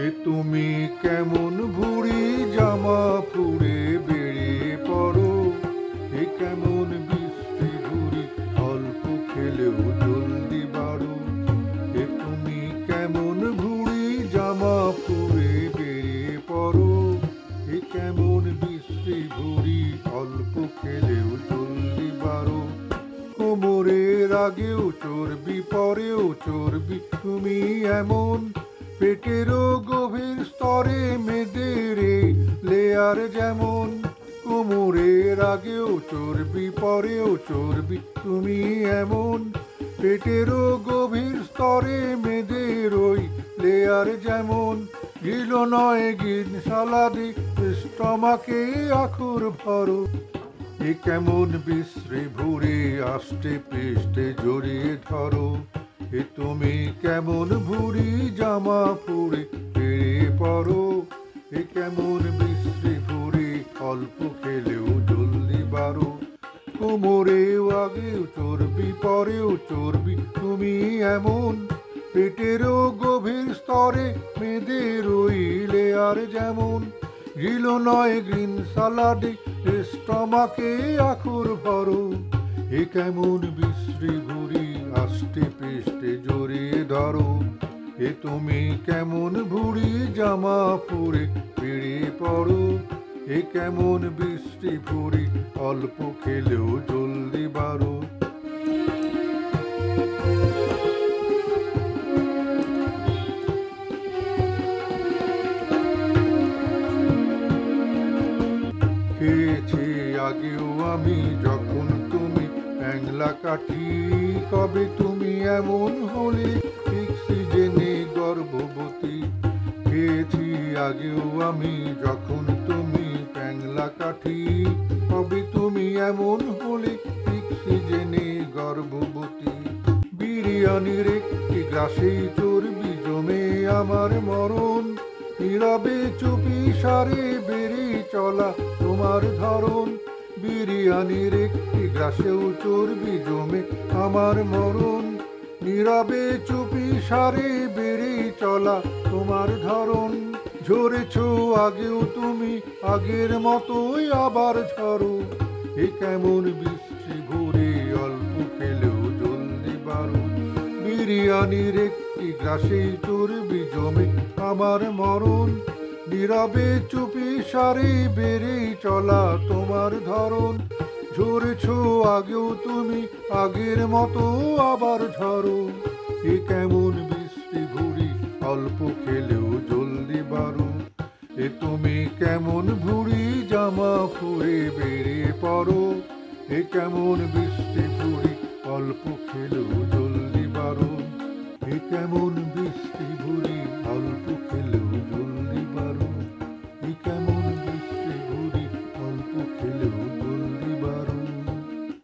এ তুমি কেমন ভুঁড়ি জামা পুড়ে বেরিয়ে পড়ো, এ কেমন বিশ্রী ভুঁড়ি অল্প খেলেও জলদি বাড়ো। এ তুমি কেমন ভুঁড়ি জামা পুড়ে বেরিয়ে পড়ো, এ কেমন বিশ্রী ভুঁড়ি অল্প খেলেও জলদি বাড়ো। কোমরের আগেও চর্বি পরেও চর্বি তুমি এমন, পেটেরও গভীর স্তরে মেয়েদের লেয়ার যেমন। কোমরের আগেও চর্বি পরেও চর্বি তুমি এমন, পেটেরও গভীর স্তরে মেয়েদের ওই লেয়ার যেমন। গিল নয় গিন সালাদি স্টমাকে আখুর ভরো, এ কেমন বিশ্রী ভুঁড়ি আষ্টে পৃষ্ঠে জড়িয়ে ধরো। এ তুমি কেমন ভুঁড়ি জামা পুড়ে বেরিয়ে পড়ো, এ কেমন বিশ্রী ভুঁড়ি অল্প খেলেও জলদি বাড়ো। কোমরেও আগেও চর্বি পরেও চর্বি তুমি এমন, পেটেরও গভীর স্তরে মেয়েদের ওই লেয়ার যেমন। গিল নয় গ্রিন সালাডে স্টমাকে আখুর ভরো, এ কেমন বিশ্রী ভুঁড়ি আষ্টে পৃষ্ঠে জড়িয়ে ধরো। এ তুমি কেমন ভুঁড়ি জামা পুড়ে বেরিয়ে পড়ো, এ কেমন বিশ্রী ভুঁড়ি অল্প খেলেও জলদি বাড়ো। খেয়েছি আগেও আমি যখন তুমি অ্যাংলা কাঠি, কবে তুমি এমন হলে অক্সিজেনে গর্ভবতী। খেয়েছি আগেও আমি যখন তুমি প্যাংলা কাঠি, কবে তুমি এমন হলে অক্সিজেনে গর্ভবতী। বিরিয়ানির একটি গ্রাসেই চর্বি জমে আমার মরণ, নীরবে চুপি সারে বেড়ে চলা তোমার ধরন। বিরিয়ানির একটি গ্রাসেও চর্বি জমে আমার মরণ, নীরবে চুপি সারে বেড়ে চলা তোমার ধরন। ঝরেছ আগেও তুমি আগের মতোই আবার ঝরো, এ কেমন বিশ্রী ভুঁড়ি অল্প খেলেও জলদি বাড়ো। বিরিয়ানির একটি গ্রাসেই চর্বি জমে আমার মরণ, নীরবে চুপি সারে বেড়ে চলা তোমার ধরন। ঝরেছ আগেও তুমি আগের মতো আবার ঝরো, এ কেমন বিশ্রী ভুঁড়ি অল্প খেলেও জলদি বাড়ো। এ তুমি কেমন ভুঁড়ি জামা পুড়ে বেরিয়ে পড়ো, এ কেমন বিশ্রী ভুঁড়ি অল্প খেলেও জলদি বাড়ো। এ কেমন বিশ্রী ভুঁড়ি